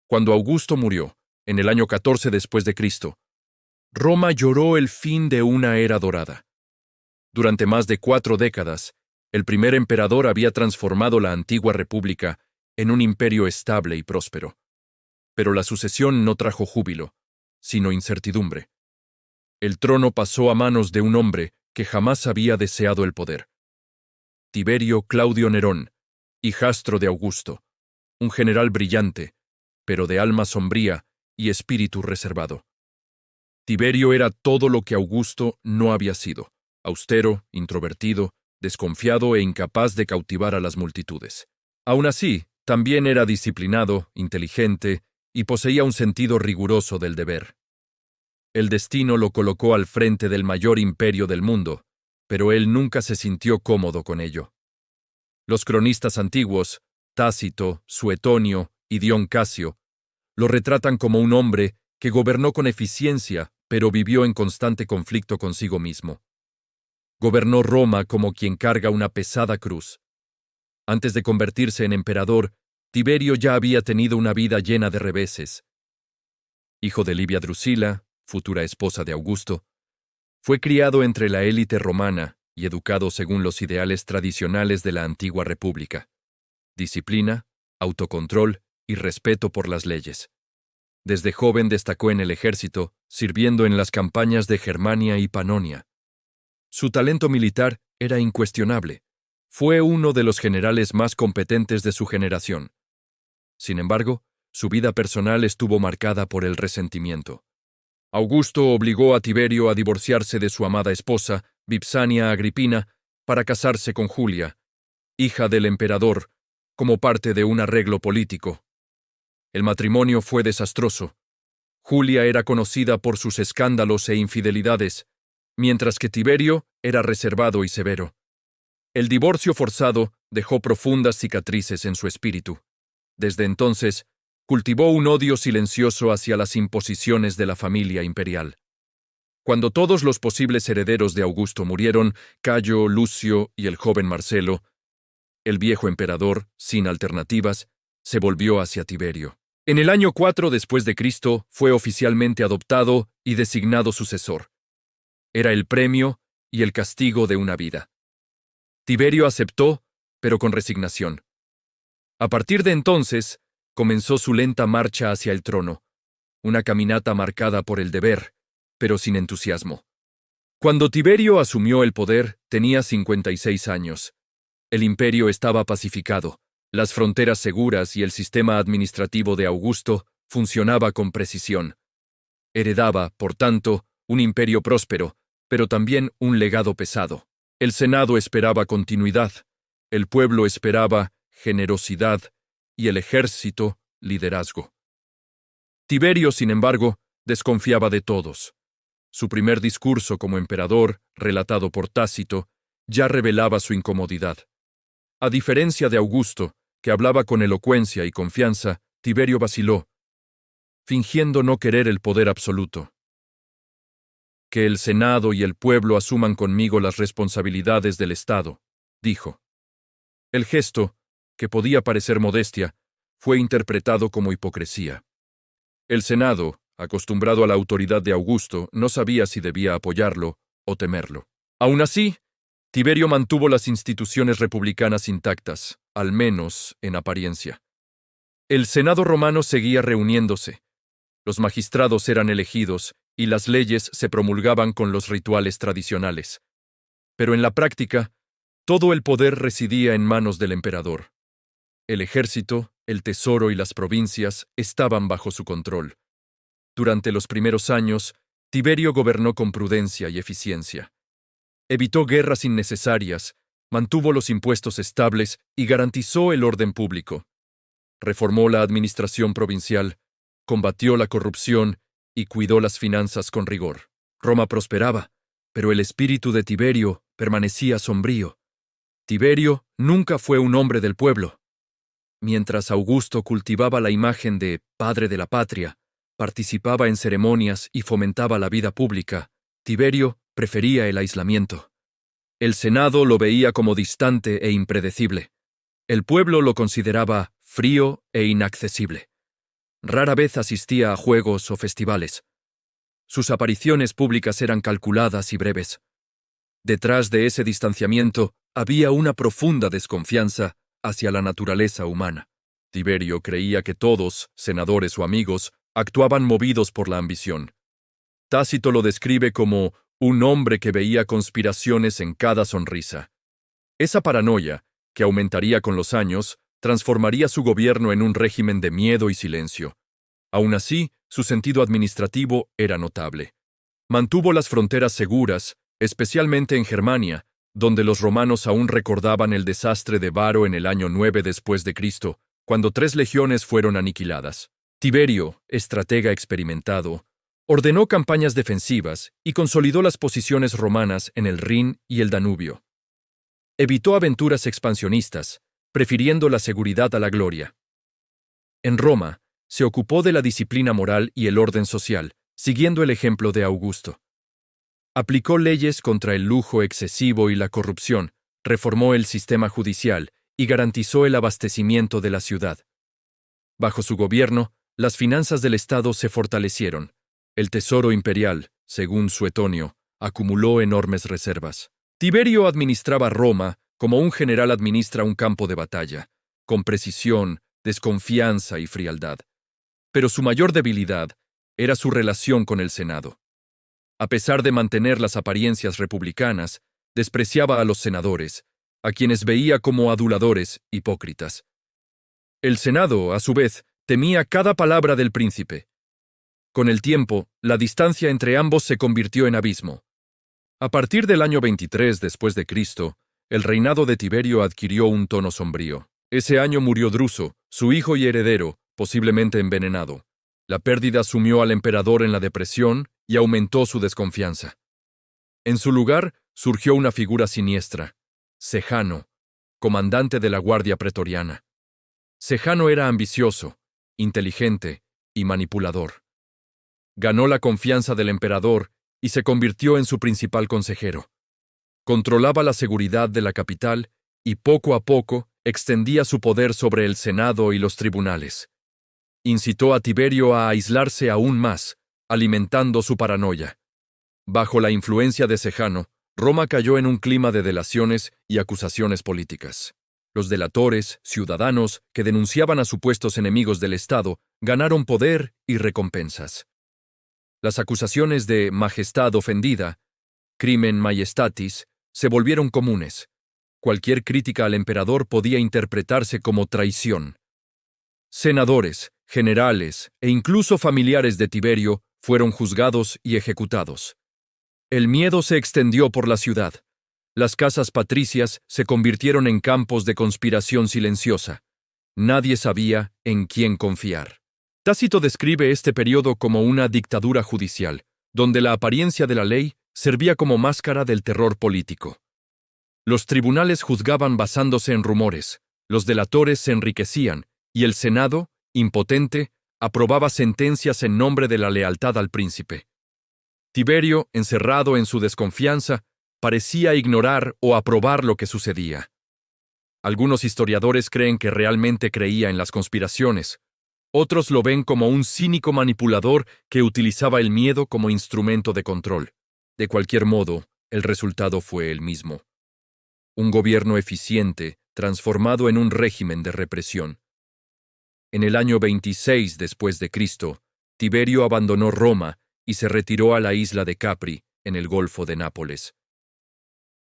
Cuando Augusto murió, en el año 14 después de Cristo, Roma lloró el fin de una era dorada. Durante más de 4 décadas, el primer emperador había transformado la antigua república en un imperio estable y próspero. Pero la sucesión no trajo júbilo, sino incertidumbre. El trono pasó a manos de un hombre que jamás había deseado el poder. Tiberio Claudio Nerón, hijastro de Augusto, un general brillante, pero de alma sombría y espíritu reservado. Tiberio era todo lo que Augusto no había sido: austero, introvertido, desconfiado e incapaz de cautivar a las multitudes. Aún así, también era disciplinado, inteligente y poseía un sentido riguroso del deber. El destino lo colocó al frente del mayor imperio del mundo, pero él nunca se sintió cómodo con ello. Los cronistas antiguos, Tácito, Suetonio y Dion Casio, lo retratan como un hombre que gobernó con eficiencia, pero vivió en constante conflicto consigo mismo. Gobernó Roma como quien carga una pesada cruz. Antes de convertirse en emperador, Tiberio ya había tenido una vida llena de reveses. Hijo de Livia Drusila, futura esposa de Augusto, fue criado entre la élite romana y educado según los ideales tradicionales de la antigua república: disciplina, autocontrol y respeto por las leyes. Desde joven destacó en el ejército, sirviendo en las campañas de Germania y Panonia. Su talento militar era incuestionable. Fue uno de los generales más competentes de su generación. Sin embargo, su vida personal estuvo marcada por el resentimiento. Augusto obligó a Tiberio a divorciarse de su amada esposa, Vipsania Agripina, para casarse con Julia, hija del emperador, como parte de un arreglo político. El matrimonio fue desastroso. Julia era conocida por sus escándalos e infidelidades, mientras que Tiberio era reservado y severo. El divorcio forzado dejó profundas cicatrices en su espíritu. Desde entonces, cultivó un odio silencioso hacia las imposiciones de la familia imperial. Cuando todos los posibles herederos de Augusto murieron, Cayo, Lucio y el joven Marcelo, el viejo emperador, sin alternativas, se volvió hacia Tiberio. En el año 4 después de Cristo fue oficialmente adoptado y designado sucesor. Era el premio y el castigo de una vida. Tiberio aceptó, pero con resignación. A partir de entonces, comenzó su lenta marcha hacia el trono, una caminata marcada por el deber, pero sin entusiasmo. Cuando Tiberio asumió el poder, tenía 56 años. El imperio estaba pacificado, las fronteras seguras y el sistema administrativo de Augusto funcionaba con precisión. Heredaba, por tanto, un imperio próspero, pero también un legado pesado. El Senado esperaba continuidad, el pueblo esperaba generosidad y el ejército liderazgo. Tiberio, sin embargo, desconfiaba de todos. Su primer discurso como emperador, relatado por Tácito, ya revelaba su incomodidad. A diferencia de Augusto, que hablaba con elocuencia y confianza, Tiberio vaciló, fingiendo no querer el poder absoluto. Que el Senado y el pueblo asuman conmigo las responsabilidades del Estado, dijo. El gesto, que podía parecer modestia, fue interpretado como hipocresía. El Senado, acostumbrado a la autoridad de Augusto, no sabía si debía apoyarlo o temerlo. Aún así, Tiberio mantuvo las instituciones republicanas intactas, al menos en apariencia. El Senado romano seguía reuniéndose. Los magistrados eran elegidos y las leyes se promulgaban con los rituales tradicionales. Pero en la práctica, todo el poder residía en manos del emperador. El ejército, el tesoro y las provincias estaban bajo su control. Durante los primeros años, Tiberio gobernó con prudencia y eficiencia. Evitó guerras innecesarias, mantuvo los impuestos estables y garantizó el orden público. Reformó la administración provincial, combatió la corrupción y cuidó las finanzas con rigor. Roma prosperaba, pero el espíritu de Tiberio permanecía sombrío. Tiberio nunca fue un hombre del pueblo. Mientras Augusto cultivaba la imagen de padre de la patria, participaba en ceremonias y fomentaba la vida pública, Tiberio prefería el aislamiento. El Senado lo veía como distante e impredecible. El pueblo lo consideraba frío e inaccesible. Rara vez asistía a juegos o festivales. Sus apariciones públicas eran calculadas y breves. Detrás de ese distanciamiento había una profunda desconfianza hacia la naturaleza humana. Tiberio creía que todos, senadores o amigos, actuaban movidos por la ambición. Tácito lo describe como un hombre que veía conspiraciones en cada sonrisa. Esa paranoia, que aumentaría con los años, transformaría su gobierno en un régimen de miedo y silencio. Aún así, su sentido administrativo era notable. Mantuvo las fronteras seguras, especialmente en Germania, donde los romanos aún recordaban el desastre de Varo en el año 9 después de Cristo, cuando 3 legiones fueron aniquiladas. Tiberio, estratega experimentado, ordenó campañas defensivas y consolidó las posiciones romanas en el Rin y el Danubio. Evitó aventuras expansionistas, prefiriendo la seguridad a la gloria. En Roma, se ocupó de la disciplina moral y el orden social, siguiendo el ejemplo de Augusto. Aplicó leyes contra el lujo excesivo y la corrupción, reformó el sistema judicial y garantizó el abastecimiento de la ciudad. Bajo su gobierno, las finanzas del Estado se fortalecieron. El tesoro imperial, según Suetonio, acumuló enormes reservas. Tiberio administraba Roma como un general administra un campo de batalla, con precisión, desconfianza y frialdad. Pero su mayor debilidad era su relación con el Senado. A pesar de mantener las apariencias republicanas, despreciaba a los senadores, a quienes veía como aduladores hipócritas. El Senado, a su vez, temía cada palabra del príncipe. Con el tiempo, la distancia entre ambos se convirtió en abismo. A partir del año 23 después de Cristo, el reinado de Tiberio adquirió un tono sombrío. Ese año murió Druso, su hijo y heredero, posiblemente envenenado. La pérdida sumió al emperador en la depresión y aumentó su desconfianza. En su lugar surgió una figura siniestra, Sejano, comandante de la Guardia Pretoriana. Sejano era ambicioso, inteligente y manipulador. Ganó la confianza del emperador y se convirtió en su principal consejero. Controlaba la seguridad de la capital y poco a poco extendía su poder sobre el Senado y los tribunales. Incitó a Tiberio a aislarse aún más, alimentando su paranoia. Bajo la influencia de Sejano, Roma cayó en un clima de delaciones y acusaciones políticas. Los delatores, ciudadanos que denunciaban a supuestos enemigos del Estado, ganaron poder y recompensas. Las acusaciones de majestad ofendida, crimen majestatis, se volvieron comunes. Cualquier crítica al emperador podía interpretarse como traición. Senadores, generales e incluso familiares de Tiberio fueron juzgados y ejecutados. El miedo se extendió por la ciudad. Las casas patricias se convirtieron en campos de conspiración silenciosa. Nadie sabía en quién confiar. Tácito describe este periodo como una dictadura judicial, donde la apariencia de la ley servía como máscara del terror político. Los tribunales juzgaban basándose en rumores, los delatores se enriquecían, y el Senado, impotente, aprobaba sentencias en nombre de la lealtad al príncipe. Tiberio, encerrado en su desconfianza, parecía ignorar o aprobar lo que sucedía. Algunos historiadores creen que realmente creía en las conspiraciones. Otros lo ven como un cínico manipulador que utilizaba el miedo como instrumento de control. De cualquier modo, el resultado fue el mismo. Un gobierno eficiente, transformado en un régimen de represión. En el año 26 después de Cristo, Tiberio abandonó Roma y se retiró a la isla de Capri, en el Golfo de Nápoles.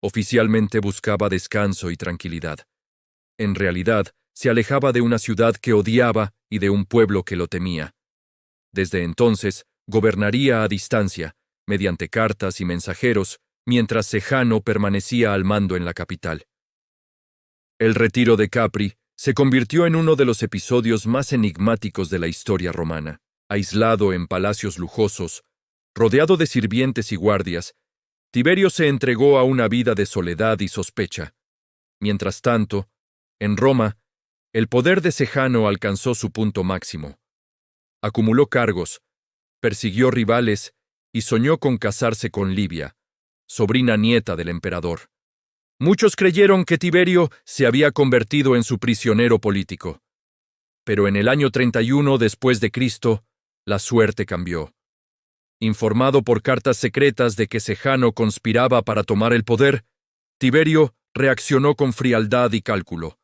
Oficialmente buscaba descanso y tranquilidad. En realidad, se alejaba de una ciudad que odiaba y de un pueblo que lo temía. Desde entonces, gobernaría a distancia, mediante cartas y mensajeros, mientras Sejano permanecía al mando en la capital. El retiro de Capri se convirtió en uno de los episodios más enigmáticos de la historia romana. Aislado en palacios lujosos, rodeado de sirvientes y guardias, Tiberio se entregó a una vida de soledad y sospecha. Mientras tanto, en Roma, el poder de Sejano alcanzó su punto máximo. Acumuló cargos, persiguió rivales y soñó con casarse con Livia, sobrina nieta del emperador. Muchos creyeron que Tiberio se había convertido en su prisionero político. Pero en el año 31 después de Cristo, la suerte cambió. Informado por cartas secretas de que Sejano conspiraba para tomar el poder, Tiberio reaccionó con frialdad y cálculo.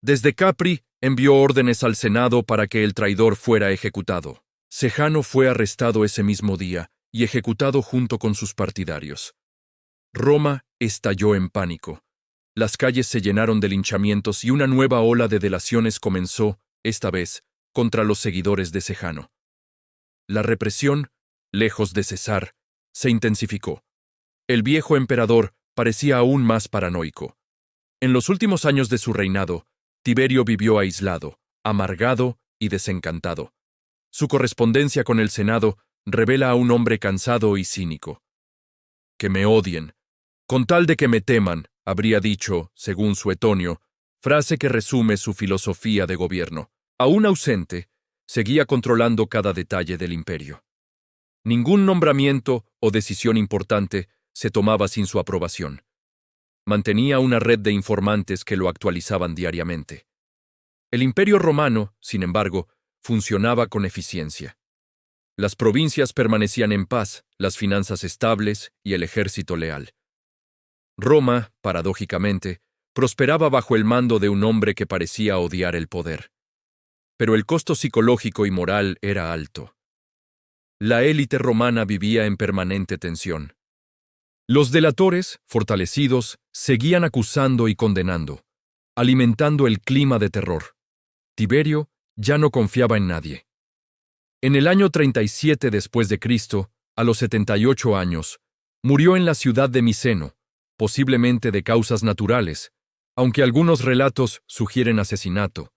Desde Capri envió órdenes al Senado para que el traidor fuera ejecutado. Sejano fue arrestado ese mismo día y ejecutado junto con sus partidarios. Roma estalló en pánico. Las calles se llenaron de linchamientos y una nueva ola de delaciones comenzó, esta vez, contra los seguidores de Sejano. La represión, lejos de cesar, se intensificó. El viejo emperador parecía aún más paranoico. En los últimos años de su reinado, Tiberio vivió aislado, amargado y desencantado. Su correspondencia con el Senado revela a un hombre cansado y cínico. Que me odien, con tal de que me teman, habría dicho, según Suetonio, frase que resume su filosofía de gobierno. Aún ausente, seguía controlando cada detalle del imperio. Ningún nombramiento o decisión importante se tomaba sin su aprobación. Mantenía una red de informantes que lo actualizaban diariamente. El Imperio Romano, sin embargo, funcionaba con eficiencia. Las provincias permanecían en paz, las finanzas estables y el ejército leal. Roma, paradójicamente, prosperaba bajo el mando de un hombre que parecía odiar el poder. Pero el costo psicológico y moral era alto. La élite romana vivía en permanente tensión. Los delatores, fortalecidos, seguían acusando y condenando, alimentando el clima de terror. Tiberio ya no confiaba en nadie. En el año 37 después de Cristo, a los 78 años, murió en la ciudad de Miceno, posiblemente de causas naturales, aunque algunos relatos sugieren asesinato,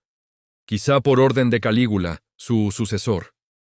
quizá por orden de Calígula, su sucesor.